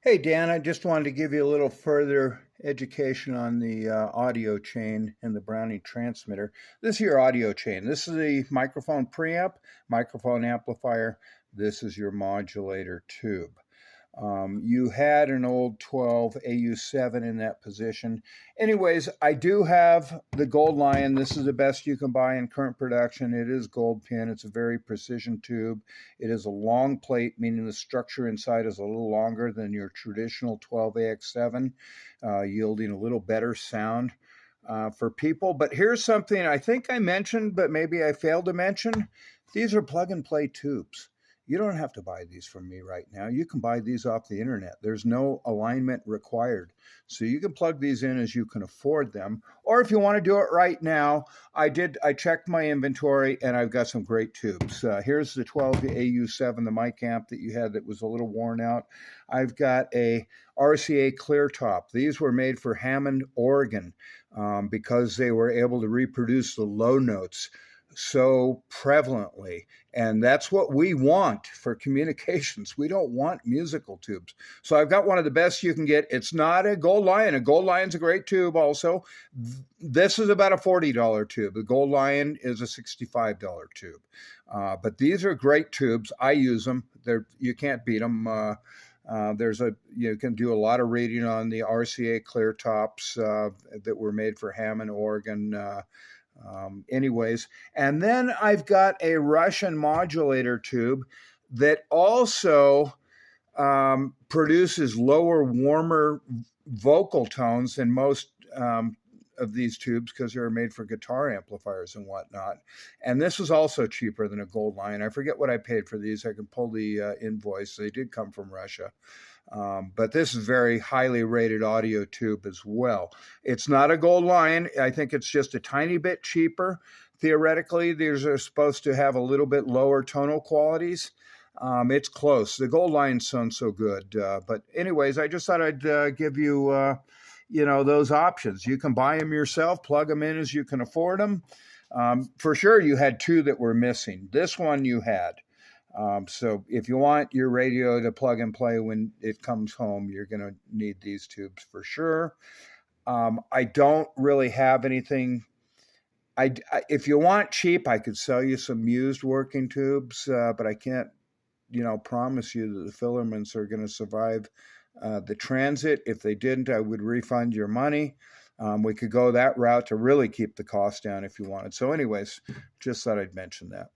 Hey Dan, I just wanted to give you a little further education on the audio chain and the Browning transmitter. This is your audio chain. This is the microphone preamp, microphone amplifier. This is your modulator tube. You had an old 12 AU7 in that position. Anyways, I do have the Gold Lion. This is the best you can buy in current production. It is gold pin. It's a very precision tube. It is a long plate, meaning the structure inside is a little longer than your traditional 12AX7, yielding a little better sound for people. But here's something I think I mentioned, but maybe I failed to mention. These are plug and play tubes. You don't have to buy these from me right now. You can buy these off the internet. There's no alignment required. So you can plug these in as you can afford them. Or if you want to do it right now, I checked my inventory and I've got some great tubes. Here's the 12AU7, the mic amp that you had that was a little worn out. I've got a RCA Clear-Top. These were made for Hammond, Oregon, because they were able to reproduce the low notes so prevalently. And that's what we want for communications. We don't want musical tubes. So I've got one of the best you can get. It's not a Gold Lion. A Gold Lion's a great tube also. This is about a $40 tube. The Gold Lion is a $65 tube. But these are great tubes. I use them. You can't beat them. You can do a lot of reading on the RCA Clear-Tops that were made for Hammond, Oregon. Anyways, and then I've got a Russian modulator tube that also produces lower, warmer vocal tones than most of these tubes because they're made for guitar amplifiers and whatnot. And this is also cheaper than a Gold Lion. I forget what I paid for these. I can pull the invoice. They did come from Russia. But this is very highly rated audio tube as well. It's not a Gold Lion. I think it's just a tiny bit cheaper. Theoretically, these are supposed to have a little bit lower tonal qualities. It's close. The Gold Lion sounds so good. But anyways, I just thought I'd give you, those options. You can buy them yourself, plug them in as you can afford them. For sure, you had two that were missing. This one you had. So if you want your radio to plug and play when it comes home, you're going to need these tubes for sure. I don't really have anything. If you want cheap, I could sell you some used working tubes, but I can't, promise you that the filaments are going to survive the transit. If they didn't, I would refund your money. We could go that route to really keep the cost down if you wanted. So anyways, just thought I'd mention that.